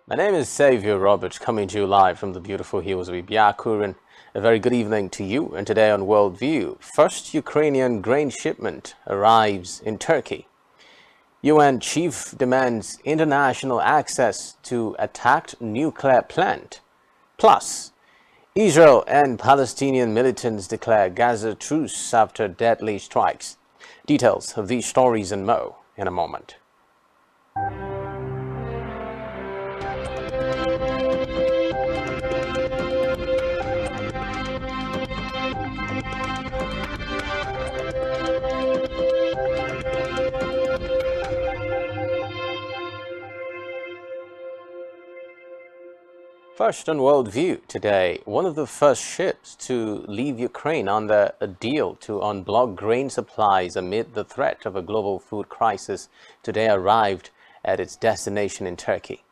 My name is Xavier Roberts, coming to you live from the beautiful hills of Ibyakurin. A very good evening to you, and today on Worldview, first Ukrainian grain shipment arrives in Turkey. UN chief demands international access to attacked nuclear plant. Plus, Israel and Palestinian militants declare Gaza truce after deadly strikes. Details of these stories and more in a moment. First on Worldview today, one of the first ships to leave Ukraine under a deal to unblock grain supplies amid the threat of a global food crisis today arrived at its destination in Turkey.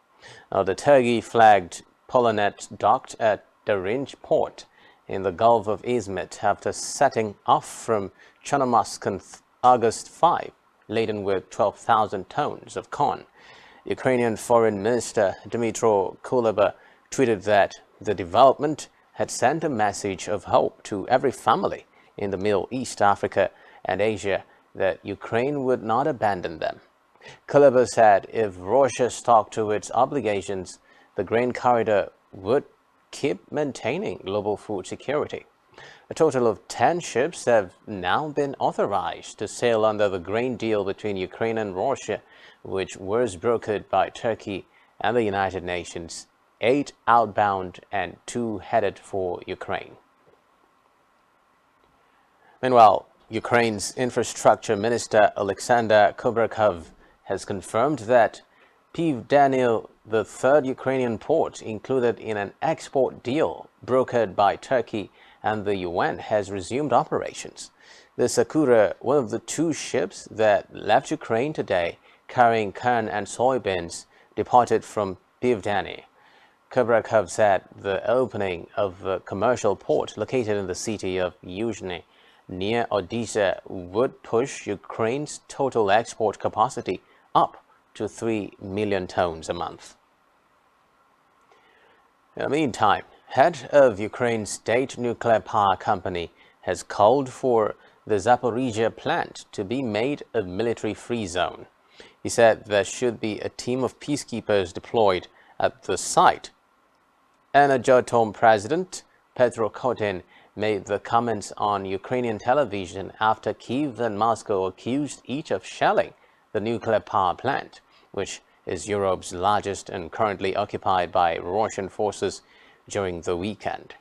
The Turkey-flagged Polonet docked at Darinj port in the Gulf of Izmit after setting off from Chernomorsk on August 5, laden with 12,000 tons of corn. Ukrainian Foreign Minister Dmytro Kuleba tweeted that the development had sent a message of hope to every family in the Middle East, Africa, and Asia that Ukraine would not abandon them. Kuleba said if Russia stuck to its obligations, the grain corridor would keep maintaining global food security. A total of 10 ships have now been authorized to sail under the grain deal between Ukraine and Russia, which was brokered by Turkey and the United Nations. 8 outbound and 2 headed for Ukraine. Meanwhile, Ukraine's infrastructure minister Alexander Kubrakov has confirmed that Spectrumtv, the third Ukrainian port included in an export deal brokered by Turkey and the UN, has resumed operations. The Sakura, one of the 2 ships that left Ukraine today carrying corn and soybeans, departed from Spectrumtv. Kubrakov said the opening of a commercial port located in the city of Yuzhny near Odessa would push Ukraine's total export capacity up to 3 million tons a month. In the meantime, head of Ukraine's state nuclear power company has called for the Zaporizhia plant to be made a military-free zone. He said there should be a team of peacekeepers deployed at the site. Energoatom President Petro Kotin made the comments on Ukrainian television after Kyiv and Moscow accused each of shelling the nuclear power plant, which is Europe's largest and currently occupied by Russian forces, during the weekend.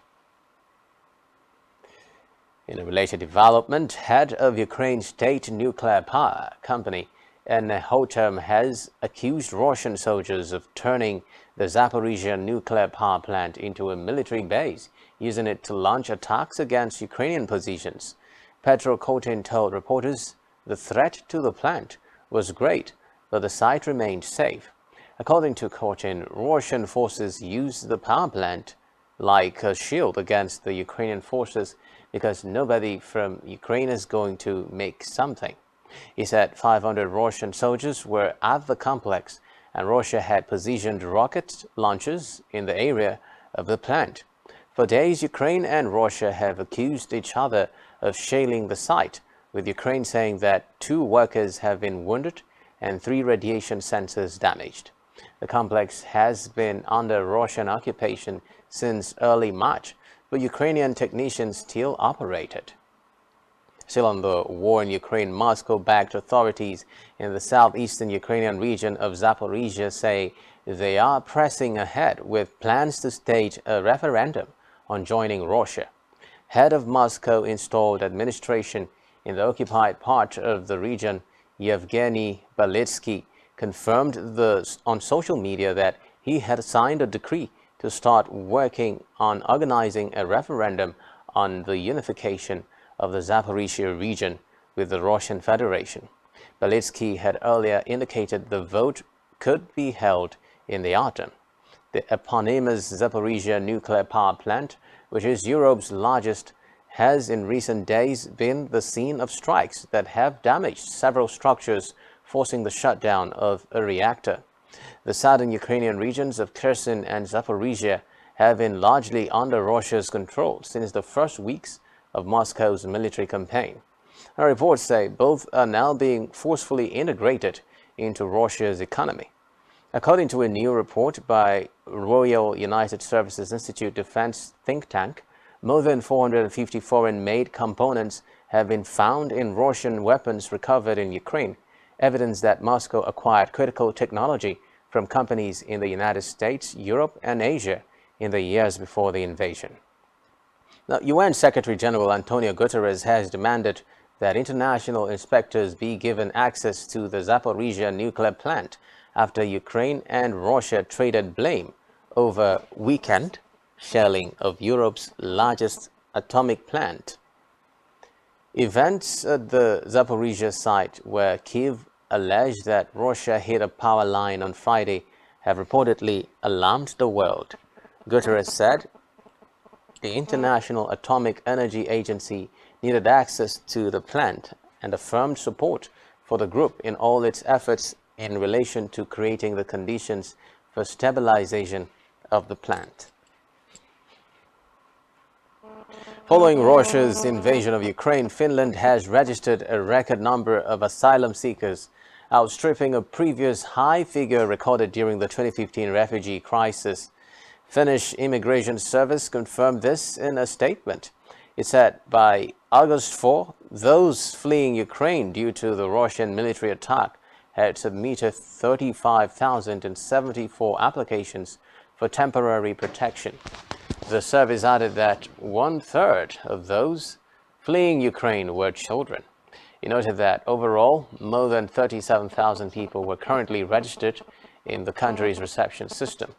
In a related development, head of Ukraine's state nuclear power company Energoatom has accused Russian soldiers of turning the Zaporizhia nuclear power plant into a military base, using it to launch attacks against Ukrainian positions. Petro Kotin told reporters the threat to the plant was great, but the site remained safe. According to Kotin, Russian forces used the power plant like a shield against the Ukrainian forces because nobody from Ukraine is going to make something. He said 500 Russian soldiers were at the complex, and Russia had positioned rocket launchers in the area of the plant. For days, Ukraine and Russia have accused each other of shelling the site, with Ukraine saying that 2 workers have been wounded and 3 radiation sensors damaged. The complex has been under Russian occupation since early March, but Ukrainian technicians still operated. Still on the war in Ukraine, Moscow-backed authorities in the southeastern Ukrainian region of Zaporizhia say they are pressing ahead with plans to stage a referendum on joining Russia. Head of Moscow-installed administration in the occupied part of the region, Yevgeny Balitsky, confirmed on social media that he had signed a decree to start working on organizing a referendum on the unification of the Zaporizhia region with the Russian Federation. Balitsky had earlier indicated the vote could be held in the autumn. The eponymous Zaporizhia nuclear power plant, which is Europe's largest, has in recent days been the scene of strikes that have damaged several structures, forcing the shutdown of a reactor. The southern Ukrainian regions of Kherson and Zaporizhia have been largely under Russia's control since the first weeks of Moscow's military campaign. Now, reports say both are now being forcefully integrated into Russia's economy. According to a new report by Royal United Services Institute defense think tank, more than 450 foreign-made components have been found in Russian weapons recovered in Ukraine, evidence that Moscow acquired critical technology from companies in the United States, Europe, and Asia in the years before the invasion. Now, UN Secretary General Antonio Guterres has demanded that international inspectors be given access to the Zaporizhia nuclear plant after Ukraine and Russia traded blame over weekend shelling of Europe's largest atomic plant. Events at the Zaporizhia site, where Kyiv alleged that Russia hit a power line on Friday, have reportedly alarmed the world. Guterres said the International Atomic Energy Agency needed access to the plant and affirmed support for the group in all its efforts in relation to creating the conditions for stabilization of the plant. Following Russia's invasion of Ukraine, Finland has registered a record number of asylum seekers, outstripping a previous high figure recorded during the 2015 refugee crisis. Finnish Immigration Service confirmed this in a statement. It said by August 4, those fleeing Ukraine due to the Russian military attack had submitted 35,074 applications for temporary protection. The service added that 1/3 of those fleeing Ukraine were children. It noted that overall, more than 37,000 people were currently registered in the country's reception system.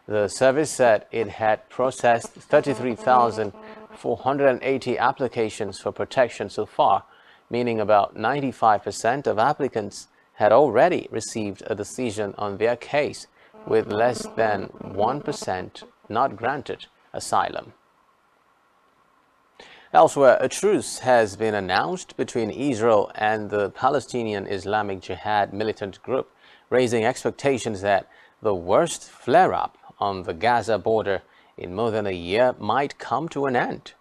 The service said it had processed 33,480 applications for protection so far, meaning about 95% of applicants had already received a decision on their case, with less than 1% not granted asylum. Elsewhere, a truce has been announced between Israel and the Palestinian Islamic Jihad militant group, raising expectations that the worst flare-up on the Gaza border in more than a year might come to an end.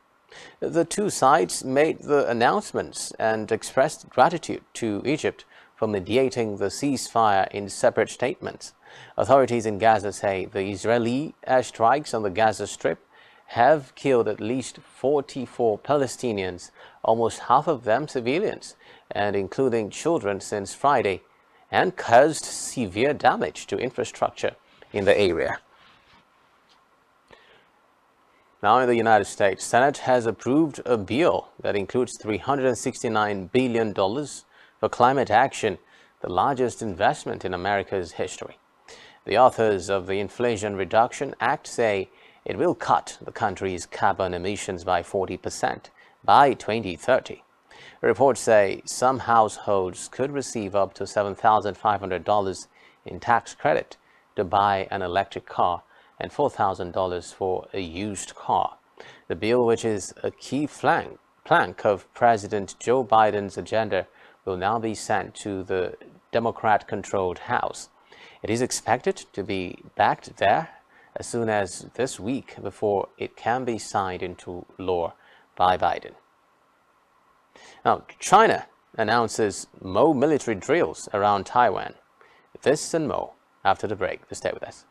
The two sides made the announcements and expressed gratitude to Egypt for mediating the ceasefire in separate statements. Authorities in Gaza say the Israeli airstrikes on the Gaza Strip have killed at least 44 Palestinians, almost half of them civilians, and including children since Friday, and caused severe damage to infrastructure in the area. Now, in the United States, Senate has approved a bill that includes $369 billion for climate action, the largest investment in America's history. The authors of the Inflation Reduction Act say it will cut the country's carbon emissions by 40% by 2030. Reports say some households could receive up to $7,500 in tax credit to buy an electric car and $4,000 for a used car. The bill, which is a key plank of President Joe Biden's agenda, will now be sent to the Democrat-controlled House. It is expected to be backed there as soon as this week before it can be signed into law by Biden. Now, China announces more military drills around Taiwan. This and more after the break. Stay with us.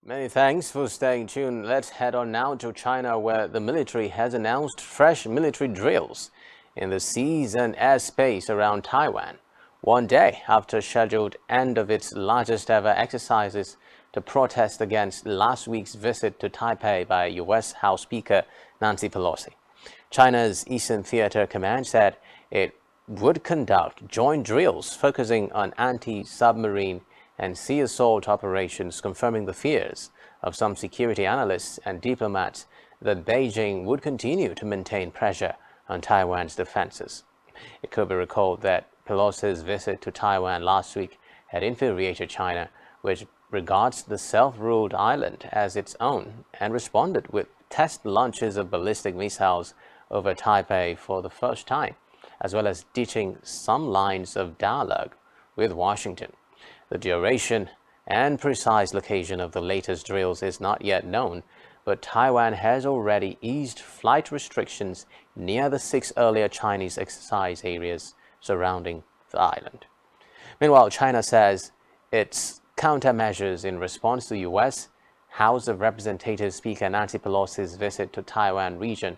Many thanks for staying tuned. Let's head on now to China, where the military has announced fresh military drills in the seas and airspace around Taiwan, one day after scheduled end of its largest ever exercises to protest against last week's visit to Taipei by U.S. House Speaker Nancy Pelosi. China's Eastern Theater Command said it would conduct joint drills focusing on anti-submarine and sea assault operations, confirming the fears of some security analysts and diplomats that Beijing would continue to maintain pressure on Taiwan's defenses. It could be recalled that Pelosi's visit to Taiwan last week had infuriated China, which regards the self-ruled island as its own and responded with test launches of ballistic missiles over Taipei for the first time, as well as ditching some lines of dialogue with Washington. The duration and precise location of the latest drills is not yet known, but Taiwan has already eased flight restrictions near the 6 earlier Chinese exercise areas surrounding the island. Meanwhile, China says its countermeasures in response to U.S. House of Representatives Speaker Nancy Pelosi's visit to Taiwan region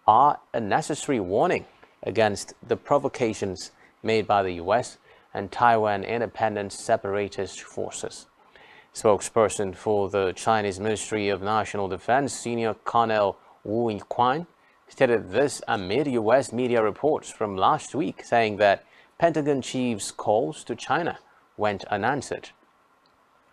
are a necessary warning against the provocations made by the U.S. and Taiwan independent separatist forces. Spokesperson for the Chinese Ministry of National Defense, Senior Colonel Wu Yiquan, stated this amid U.S. media reports from last week saying that Pentagon chief's calls to China went unanswered.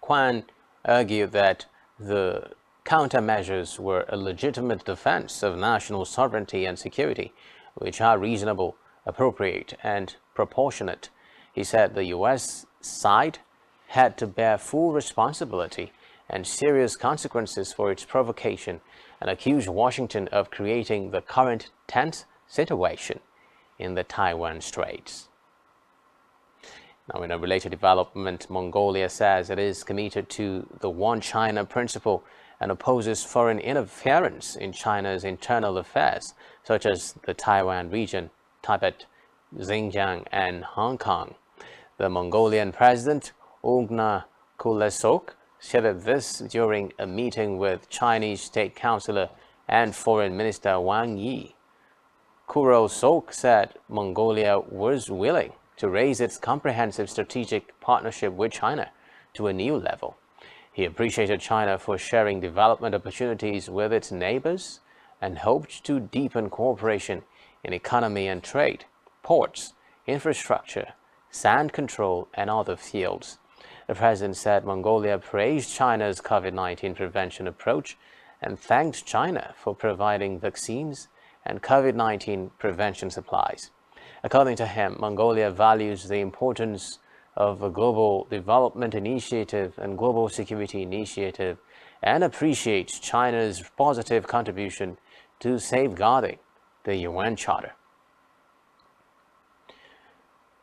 Quan argued that the countermeasures were a legitimate defense of national sovereignty and security, which are reasonable, appropriate, and proportionate. He said the U.S. side had to bear full responsibility and serious consequences for its provocation and accused Washington of creating the current tense situation in the Taiwan Straits. Now, in a related development, Mongolia says it is committed to the One China principle and opposes foreign interference in China's internal affairs, such as the Taiwan region, Tibet, Xinjiang, and Hong Kong. The Mongolian president, Ugna Kulesok, shared this during a meeting with Chinese State Councilor and Foreign Minister Wang Yi. Kulesok said Mongolia was willing to raise its comprehensive strategic partnership with China to a new level. He appreciated China for sharing development opportunities with its neighbors and hoped to deepen cooperation in economy and trade, ports, infrastructure, sand control, and other fields. The president said Mongolia praised China's COVID-19 prevention approach and thanked China for providing vaccines and COVID-19 prevention supplies. According to him, Mongolia values the importance of a global development initiative and global security initiative and appreciates China's positive contribution to safeguarding the UN Charter.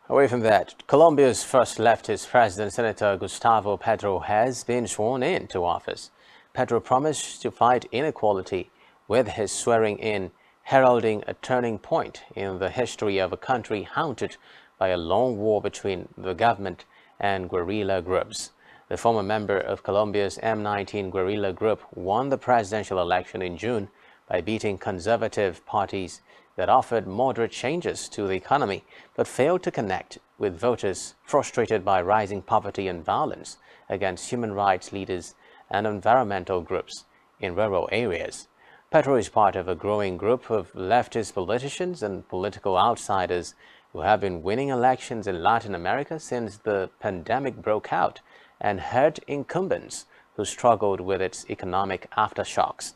Away from that, Colombia's first leftist president, Senator Gustavo Petro, has been sworn into office. Petro promised to fight inequality with his swearing-in, heralding a turning point in the history of a country haunted by a long war between the government and guerrilla groups. The former member of Colombia's M19 guerrilla group won the presidential election in June by beating conservative parties that offered moderate changes to the economy, but failed to connect with voters frustrated by rising poverty and violence against human rights leaders and environmental groups in rural areas. Petro is part of a growing group of leftist politicians and political outsiders who have been winning elections in Latin America since the pandemic broke out and hurt incumbents who struggled with its economic aftershocks.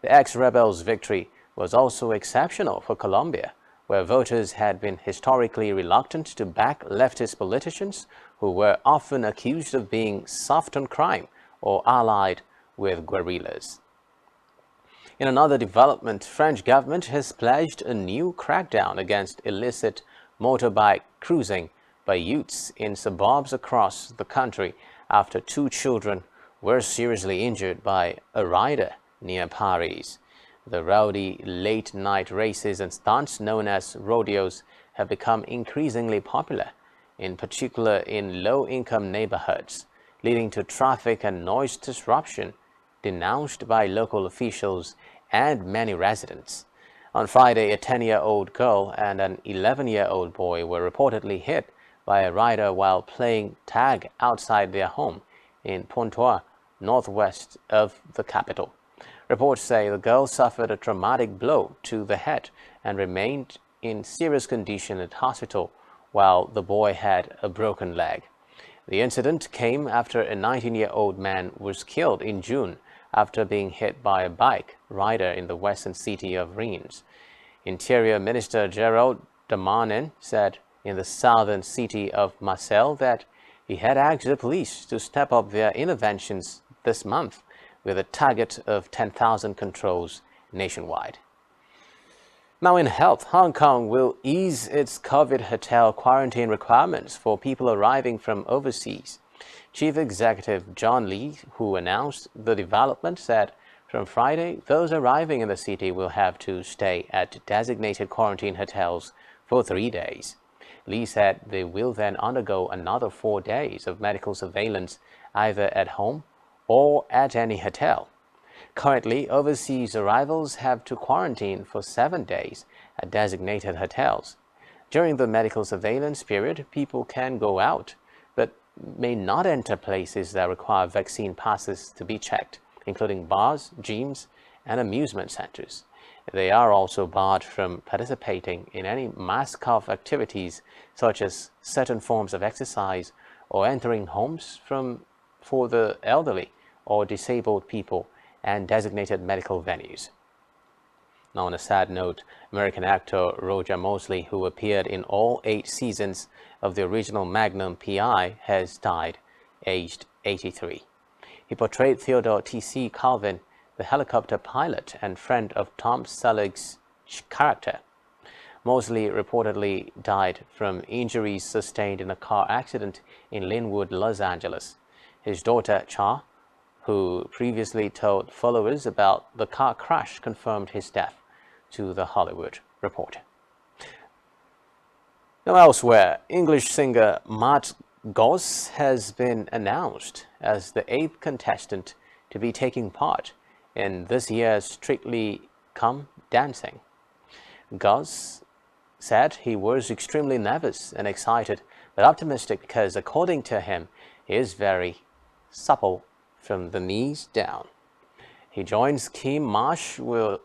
The ex-rebel's victory was also exceptional for Colombia, where voters had been historically reluctant to back leftist politicians who were often accused of being soft on crime or allied with guerrillas. In another development, French government has pledged a new crackdown against illicit motorbike cruising by youths in suburbs across the country after 2 children were seriously injured by a rider near Paris. The rowdy late-night races and stunts known as rodeos have become increasingly popular, in particular in low-income neighborhoods, leading to traffic and noise disruption denounced by local officials and many residents. On Friday, a 10-year-old girl and an 11-year-old boy were reportedly hit by a rider while playing tag outside their home in Pontoise, northwest of the capital. Reports say the girl suffered a traumatic blow to the head and remained in serious condition at hospital, while the boy had a broken leg. The incident came after a 19-year-old man was killed in June after being hit by a bike rider in the western city of Reims. Interior Minister Gerald Darmanin said in the southern city of Marseille that he had asked the police to step up their interventions this month with a target of 10,000 controls nationwide. Now in health, Hong Kong will ease its COVID hotel quarantine requirements for people arriving from overseas. Chief Executive John Lee, who announced the development, said from Friday, those arriving in the city will have to stay at designated quarantine hotels for 3 days. Lee said they will then undergo another 4 days of medical surveillance either at home or at any hotel. Currently, overseas arrivals have to quarantine for 7 days at designated hotels. During the medical surveillance period, people can go out, but may not enter places that require vaccine passes to be checked, including bars, gyms, and amusement centers. They are also barred from participating in any mask-off activities such as certain forms of exercise or entering homes for the elderly or disabled people and designated medical venues. Now, on a sad note, American actor Roger Mosley, who appeared in all 8 seasons of the original Magnum PI, has died, aged 83. He portrayed Theodore T.C. Calvin, the helicopter pilot and friend of Tom Selleck's character. Mosley reportedly died from injuries sustained in a car accident in Linwood, Los Angeles. His daughter, Cha, who previously told followers about the car crash, confirmed his death to The Hollywood Reporter. Now elsewhere, English singer Matt Goss has been announced as the 8th contestant to be taking part in this year's Strictly Come Dancing. Goss said he was extremely nervous and excited, but optimistic because, according to him, he is very supple from the knees down. He joins Kim Marsh, Will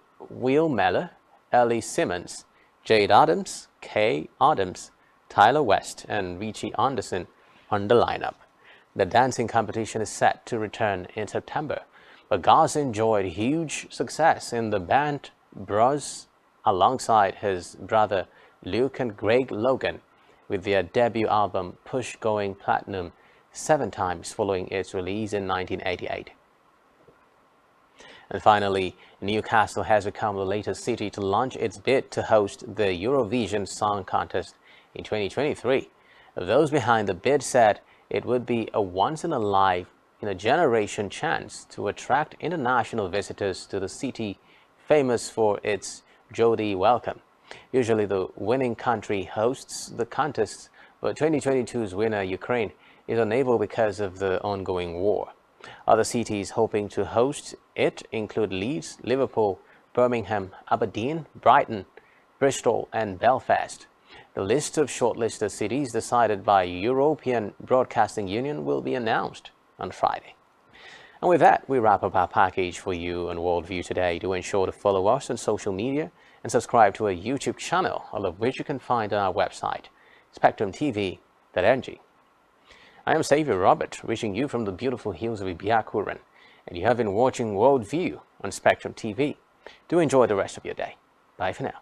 Mellor, Ellie Simmons, Jade Adams, Kay Adams, Tyler West, and Richie Anderson on the lineup. The dancing competition is set to return in September, but Goss enjoyed huge success in the band Bros alongside his brother Luke and Greg Logan, with their debut album Push going platinum 7 times following its release in 1988. And finally, Newcastle has become the latest city to launch its bid to host the Eurovision Song Contest in 2023. Those behind the bid said it would be a once-in-a-generation chance to attract international visitors to the city, famous for its Jodi welcome. Usually the winning country hosts the contest, but 2022's winner, Ukraine, is unable because of the ongoing war. Other cities hoping to host it include Leeds, Liverpool, Birmingham, Aberdeen, Brighton, Bristol, and Belfast. The list of shortlisted cities decided by European Broadcasting Union will be announced on Friday. And with that, we wrap up our package for you on Worldview today. Do ensure to follow us on social media and subscribe to our YouTube channel, all of which you can find on our website, spectrumtv.ng. I am Xavier Robert, reaching you from the beautiful hills of Ibiakuran, and you have been watching Worldview on Spectrum TV. Do enjoy the rest of your day. Bye for now.